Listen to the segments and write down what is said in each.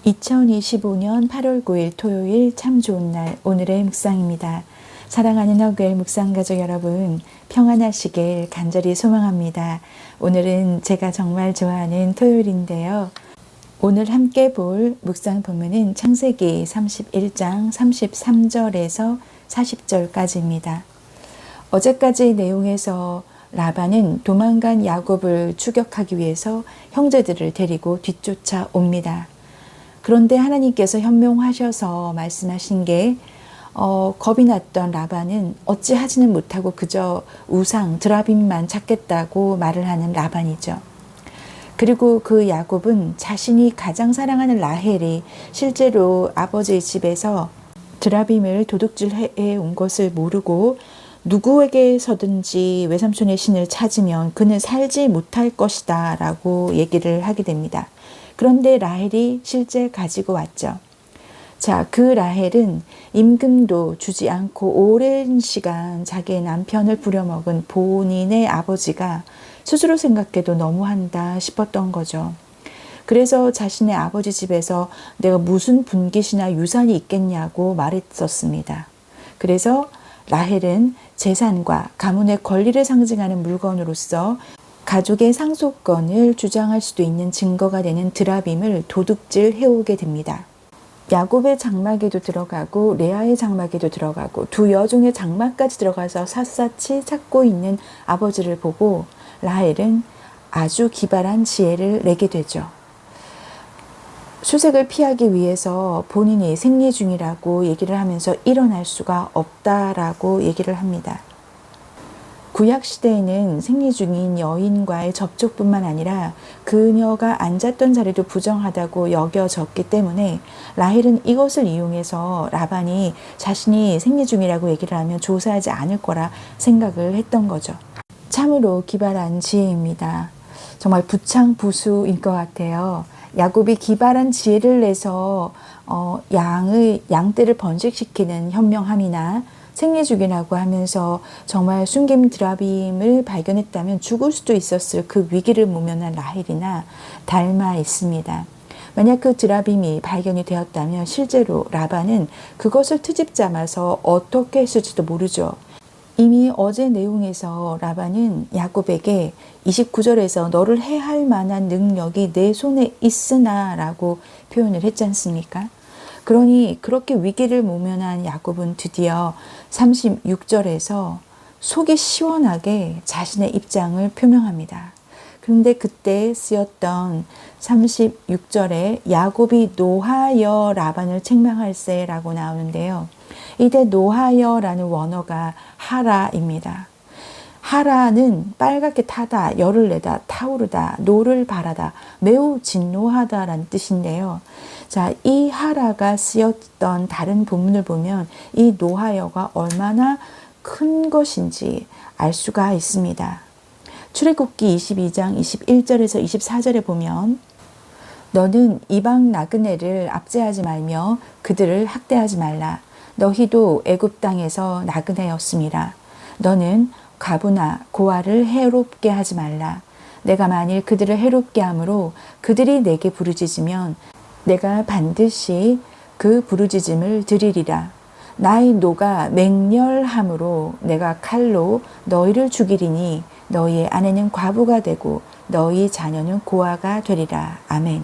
2025년 8월 9일 토요일 참 좋은 날 오늘의 묵상입니다. 사랑하는 허그엘 묵상가족 여러분 평안하시길 간절히 소망합니다. 오늘은 제가 정말 좋아하는 토요일인데요. 오늘 함께 볼 묵상 본문은 창세기 31장 33절에서 40절까지입니다. 어제까지의 내용에서 라반은 도망간 야곱을 추격하기 위해서 형제들을 데리고 뒤쫓아 옵니다. 그런데 하나님께서 현명하셔서 말씀하신 게 겁이 났던 라반은 어찌하지는 못하고 그저 우상 드라빔만 찾겠다고 말을 하는 라반이죠. 그리고 그 야곱은 자신이 가장 사랑하는 라헬이 실제로 아버지의 집에서 드라빔을 도둑질해 온 것을 모르고 누구에게서든지 외삼촌의 신을 찾으면 그는 살지 못할 것이다 라고 얘기를 하게 됩니다. 그런데 라헬이 실제 가지고 왔죠. 자, 그 라헬은 임금도 주지 않고 오랜 시간 자기의 남편을 부려먹은 본인의 아버지가 스스로 생각해도 너무한다 싶었던 거죠. 그래서 자신의 아버지 집에서 내가 무슨 분깃이나 유산이 있겠냐고 말했었습니다. 그래서 라헬은 재산과 가문의 권리를 상징하는 물건으로서 가족의 상속권을 주장할 수도 있는 증거가 되는 드라빔을 도둑질 해오게 됩니다. 야곱의 장막에도 들어가고 레아의 장막에도 들어가고 두 여종의 장막까지 들어가서 샅샅이 찾고 있는 아버지를 보고 라헬은 아주 기발한 지혜를 내게 되죠. 수색을 피하기 위해서 본인이 생리 중이라고 얘기를 하면서 일어날 수가 없다라고 얘기를 합니다. 구약시대에는 생리 중인 여인과의 접촉뿐만 아니라 그녀가 앉았던 자리도 부정하다고 여겨졌기 때문에 라헬은 이것을 이용해서 라반이 자신이 생리 중이라고 얘기를 하면 조사하지 않을 거라 생각을 했던 거죠. 참으로 기발한 지혜입니다. 정말 부창부수인 것 같아요. 야곱이 기발한 지혜를 내서 양떼를 번식시키는 현명함이나 생리주기라고 하면서 정말 숨김 드라빔을 발견했다면 죽을 수도 있었을 그 위기를 모면한 라헬이나 닮아 있습니다. 만약 그 드라빔이 발견이 되었다면 실제로 라반은 그것을 트집 잡아서 어떻게 했을지도 모르죠. 이미 어제 내용에서 라반은 야곱에게 29절에서 너를 해할 만한 능력이 내 손에 있으나 라고 표현을 했지 않습니까? 그러니 그렇게 위기를 모면한 야곱은 드디어 36절에서 속이 시원하게 자신의 입장을 표명합니다. 그런데 그때 쓰였던 36절에 야곱이 노하여 라반을 책망할세라고 나오는데요. 이때 노하여라는 원어가 하라입니다. 하라는 빨갛게 타다, 열을 내다, 타오르다, 노를 바라다, 매우 진노하다라는 뜻인데요. 자, 이 하라가 쓰였던 다른 본문을 보면 이 노하여가 얼마나 큰 것인지 알 수가 있습니다. 출애굽기 22장 21절에서 24절에 보면 너는 이방 나그네를 압제하지 말며 그들을 학대하지 말라. 너희도 애굽 땅에서 나그네였음이라. 너는 과부나 고아를 해롭게 하지 말라. 내가 만일 그들을 해롭게 함으로 그들이 내게 부르짖으면 내가 반드시 그 부르짖음을 들으리라. 나의 노가 맹렬함으로 내가 칼로 너희를 죽이리니 너희의 아내는 과부가 되고 너희 자녀는 고아가 되리라. 아멘.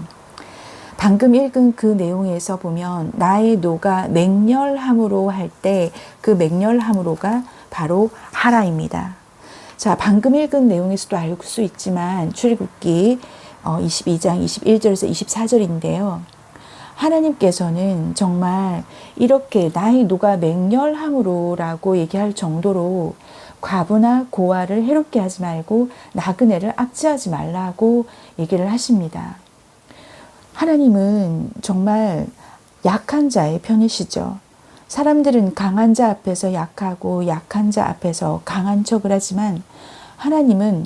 방금 읽은 그 내용에서 보면 나의 노가 맹렬함으로 할 때 그 맹렬함으로가 바로 하라입니다. 자, 방금 읽은 내용에서도 알 수 있지만 출애굽기 22장 21절에서 24절인데요. 하나님께서는 정말 이렇게 나의 노가 맹렬함으로라고 얘기할 정도로 과부나 고아를 해롭게 하지 말고 나그네를 압제하지 말라고 얘기를 하십니다. 하나님은 정말 약한 자의 편이시죠. 사람들은 강한 자 앞에서 약하고 약한 자 앞에서 강한 척을 하지만 하나님은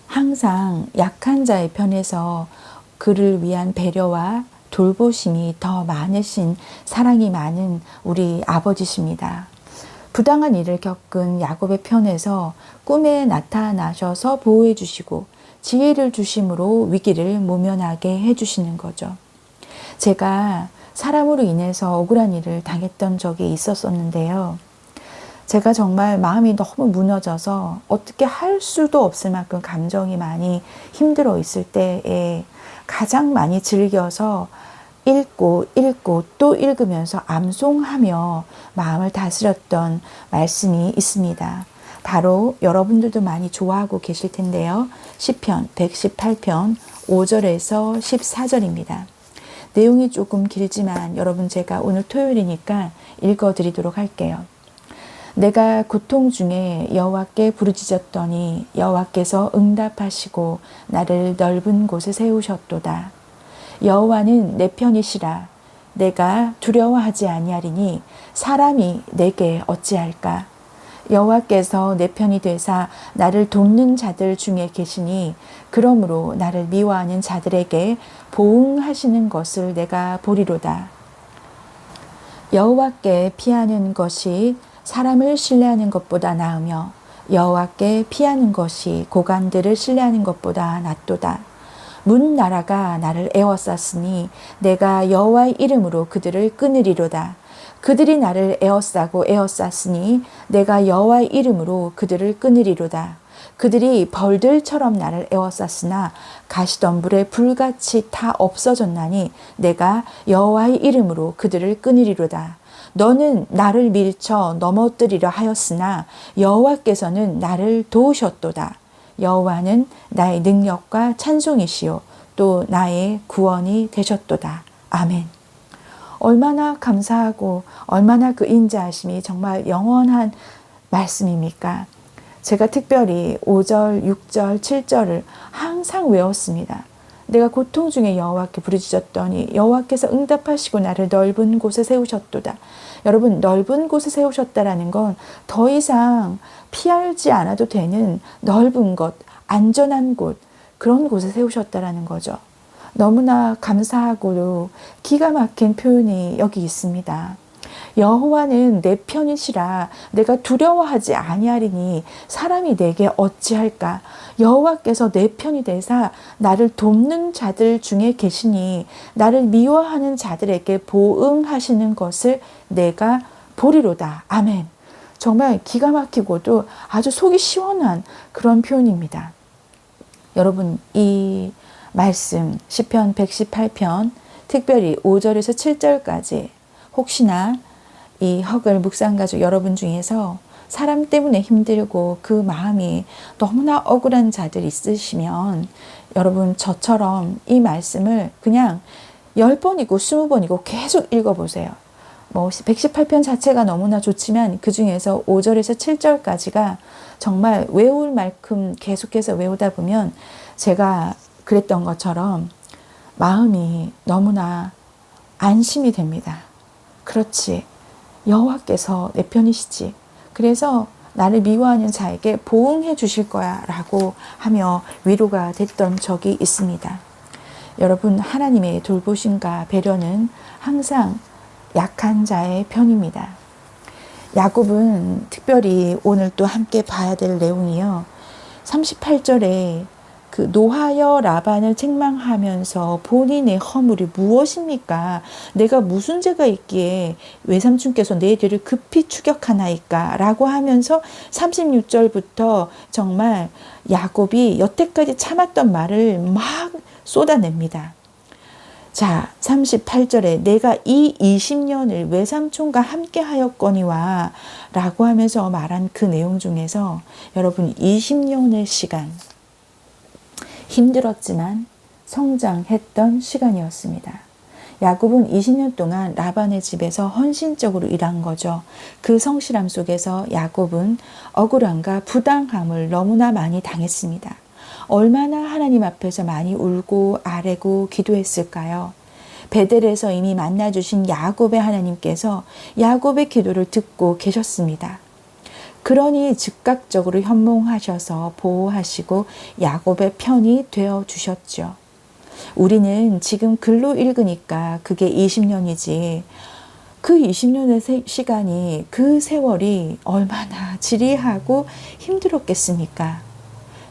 항상 약한 자의 편에서 그를 위한 배려와 돌보심이 더 많으신 사랑이 많은 우리 아버지십니다. 부당한 일을 겪은 야곱의 편에서 꿈에 나타나셔서 보호해 주시고 지혜를 주심으로 위기를 모면하게 해주시는 거죠. 제가 사람으로 인해서 억울한 일을 당했던 적이 있었었는데요. 제가 정말 마음이 너무 무너져서 어떻게 할 수도 없을 만큼 감정이 많이 힘들어 있을 때에 가장 많이 즐겨서 읽고 또 읽으면서 암송하며 마음을 다스렸던 말씀이 있습니다. 바로 여러분들도 많이 좋아하고 계실 텐데요. 시편 118편 5절에서 14절입니다. 내용이 조금 길지만 여러분 제가 오늘 토요일이니까 읽어드리도록 할게요. 내가 고통 중에 여호와께 부르짖었더니 여호와께서 응답하시고 나를 넓은 곳에 세우셨도다. 여호와는 내 편이시라. 내가 두려워하지 아니하리니 사람이 내게 어찌할까. 여호와께서 내 편이 되사 나를 돕는 자들 중에 계시니 그러므로 나를 미워하는 자들에게 보응하시는 것을 내가 보리로다. 여호와께 피하는 것이 사람을 신뢰하는 것보다 나으며 여호와께 피하는 것이 고관들을 신뢰하는 것보다 낫도다. 문 나라가 나를 에워쌌으니 내가 여호와의 이름으로 그들을 끊으리로다. 그들이 나를 에워쌌으니 내가 여호와의 이름으로 그들을 끊으리로다. 그들이 벌들처럼 나를 에워쌌으나 가시덤불에 불같이 다 없어졌나니 내가 여호와의 이름으로 그들을 끊으리로다. 너는 나를 밀쳐 넘어뜨리려 하였으나 여호와께서는 나를 도우셨도다. 여호와는 나의 능력과 찬송이시요 또 나의 구원이 되셨도다. 아멘. 얼마나 감사하고 얼마나 그 인자하심이 정말 영원한 말씀입니까? 제가 특별히 5절, 6절, 7절을 항상 외웠습니다. 내가 고통 중에 여호와께 부르짖었더니 여호와께서 응답하시고 나를 넓은 곳에 세우셨도다. 여러분, 넓은 곳에 세우셨다라는 건 더 이상 피하지 않아도 되는 넓은 곳, 안전한 곳, 그런 곳에 세우셨다라는 거죠. 너무나 감사하고도 기가 막힌 표현이 여기 있습니다. 여호와는 내 편이시라. 내가 두려워하지 아니하리니 사람이 내게 어찌할까. 여호와께서 내 편이 되사 나를 돕는 자들 중에 계시니 나를 미워하는 자들에게 보응하시는 것을 내가 보리로다. 아멘. 정말 기가 막히고도 아주 속이 시원한 그런 표현입니다. 여러분, 이 말씀 시편 118편 특별히 5절에서 7절까지 혹시나 이 허글 묵상가족 여러분 중에서 사람 때문에 힘들고 그 마음이 너무나 억울한 자들 있으시면 여러분 저처럼 이 말씀을 그냥 10번이고 20번이고 계속 읽어보세요. 118편 자체가 너무나 좋지만 그 중에서 5절에서 7절까지가 정말 외울 만큼 계속해서 외우다 보면 제가 그랬던 것처럼 마음이 너무나 안심이 됩니다. 그렇지. 여호와께서 내 편이시지. 그래서 나를 미워하는 자에게 보응해 주실 거야 라고 하며 위로가 됐던 적이 있습니다. 여러분, 하나님의 돌보심과 배려는 항상 약한 자의 편입니다. 야곱은 특별히 오늘 또 함께 봐야 될 내용이요. 38절에 그 노하여 라반을 책망하면서 본인의 허물이 무엇입니까? 내가 무슨 죄가 있기에 외삼촌께서 내 뒤를 급히 추격하나이까? 라고 하면서 36절부터 정말 야곱이 여태까지 참았던 말을 막 쏟아냅니다. 자, 38절에 내가 이 20년을 외삼촌과 함께 하였거니와 라고 하면서 말한 그 내용 중에서 여러분 20년의 시간 힘들었지만 성장했던 시간이었습니다. 야곱은 20년 동안 라반의 집에서 헌신적으로 일한 거죠. 그 성실함 속에서 야곱은 억울함과 부당함을 너무나 많이 당했습니다. 얼마나 하나님 앞에서 많이 울고 아뢰고 기도했을까요? 베델에서 이미 만나주신 야곱의 하나님께서 야곱의 기도를 듣고 계셨습니다. 그러니 즉각적으로 현몽하셔서 보호하시고 야곱의 편이 되어주셨죠. 우리는 지금 글로 읽으니까 그게 20년이지 그 20년의 시간이 그 세월이 얼마나 지리하고 힘들었겠습니까?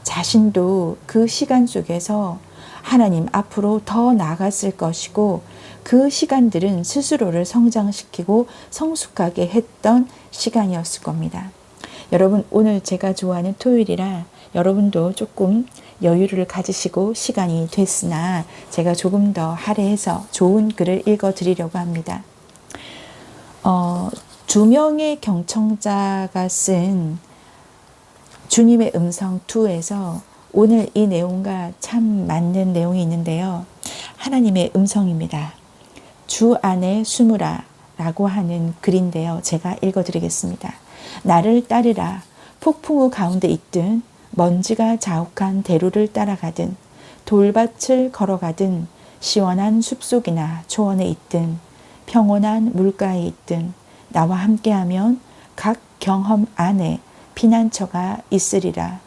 자신도 그 시간 속에서 하나님 앞으로 더 나아갔을 것이고 그 시간들은 스스로를 성장시키고 성숙하게 했던 시간이었을 겁니다. 여러분, 오늘 제가 좋아하는 토요일이라 여러분도 조금 여유를 가지시고 시간이 됐으나 제가 조금 더 할애해서 좋은 글을 읽어드리려고 합니다. 두 명의 경청자가 쓴 주님의 음성 2에서 오늘 이 내용과 참 맞는 내용이 있는데요. 하나님의 음성입니다. 주 안에 숨으라 라고 하는 글인데요. 제가 읽어드리겠습니다. 나를 따르라. 폭풍우 가운데 있든 먼지가 자욱한 대로를 따라가든 돌밭을 걸어가든 시원한 숲속이나 초원에 있든 평온한 물가에 있든 나와 함께하면 각 경험 안에 피난처가 있으리라.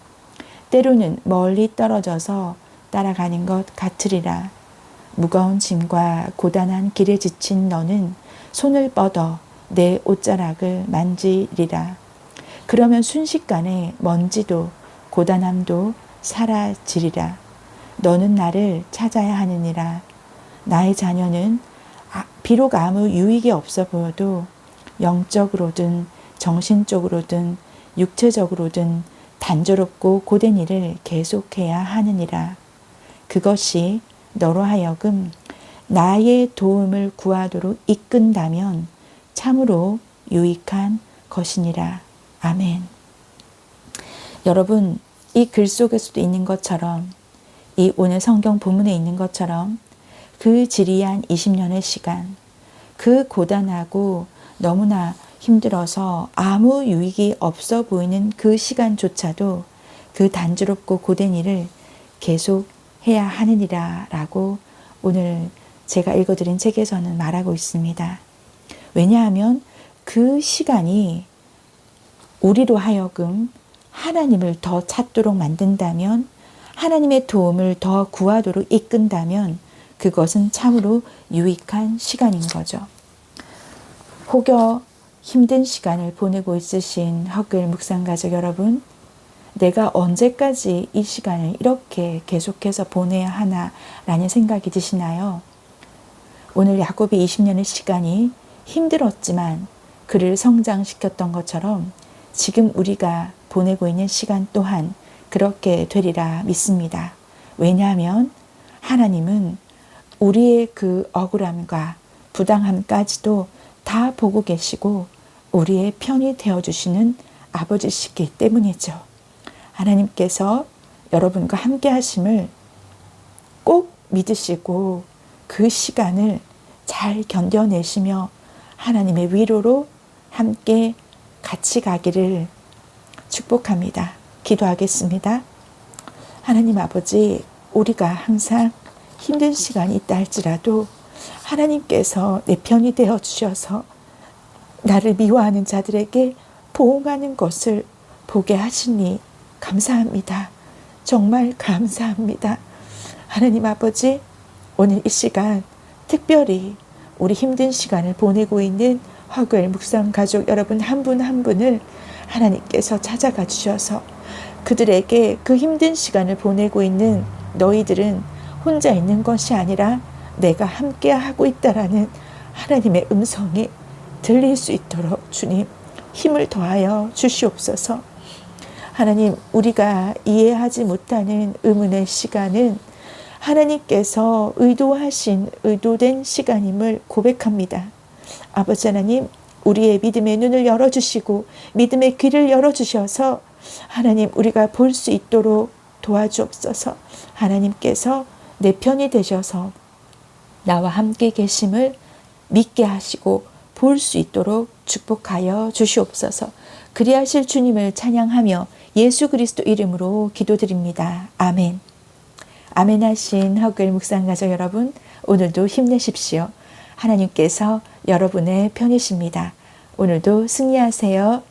때로는 멀리 떨어져서 따라가는 것 같으리라. 무거운 짐과 고단한 길에 지친 너는 손을 뻗어 내 옷자락을 만지리라. 그러면 순식간에 먼지도 고단함도 사라지리라. 너는 나를 찾아야 하느니라. 나의 자녀는 비록 아무 유익이 없어 보여도 영적으로든 정신적으로든 육체적으로든 단조롭고 고된 일을 계속해야 하느니라. 그것이 너로 하여금 나의 도움을 구하도록 이끈다면 참으로 유익한 것이니라. 아멘. 여러분, 이 글 속에서도 있는 것처럼, 이 오늘 성경 본문에 있는 것처럼 그 지리한 20년의 시간, 그 고단하고 너무나 힘들어서 아무 유익이 없어 보이는 그 시간조차도 그 단조롭고 고된 일을 계속 해야 하느니라 라고 오늘 제가 읽어드린 책에서는 말하고 있습니다. 왜냐하면 그 시간이 우리로 하여금 하나님을 더 찾도록 만든다면, 하나님의 도움을 더 구하도록 이끈다면 그것은 참으로 유익한 시간인 거죠. 혹여 힘든 시간을 보내고 있으신 헛글 묵상가족 여러분, 내가 언제까지 이 시간을 이렇게 계속해서 보내야 하나라는 생각이 드시나요? 오늘 야곱이 20년의 시간이 힘들었지만 그를 성장시켰던 것처럼 지금 우리가 보내고 있는 시간 또한 그렇게 되리라 믿습니다. 왜냐하면 하나님은 우리의 그 억울함과 부당함까지도 다 보고 계시고 우리의 편이 되어주시는 아버지시기 때문이죠. 하나님께서 여러분과 함께 하심을 꼭 믿으시고 그 시간을 잘 견뎌내시며 하나님의 위로로 함께 같이 가기를 축복합니다. 기도하겠습니다. 하나님 아버지, 우리가 항상 힘든 시간이 있다 할지라도 하나님께서 내 편이 되어 주셔서 나를 미워하는 자들에게 보응하는 것을 보게 하시니 감사합니다. 정말 감사합니다. 하나님 아버지, 오늘 이 시간 특별히 우리 힘든 시간을 보내고 있는 화글 묵상 가족 여러분 한 분 한 분을 하나님께서 찾아가 주셔서 그들에게 그 힘든 시간을 보내고 있는 너희들은 혼자 있는 것이 아니라 내가 함께 하고 있다라는 하나님의 음성이 들릴 수 있도록 주님 힘을 더하여 주시옵소서. 하나님, 우리가 이해하지 못하는 의문의 시간은 하나님께서 의도하신 의도된 시간임을 고백합니다. 아버지 하나님, 우리의 믿음의 눈을 열어주시고 믿음의 귀를 열어주셔서 하나님 우리가 볼 수 있도록 도와주옵소서. 하나님께서 내 편이 되셔서 나와 함께 계심을 믿게 하시고 볼 수 있도록 축복하여 주시옵소서. 그리하실 주님을 찬양하며 예수 그리스도 이름으로 기도드립니다. 아멘. 아멘 하신 헛글 묵상가족 여러분, 오늘도 힘내십시오. 하나님께서 여러분의 편이십니다. 오늘도 승리하세요.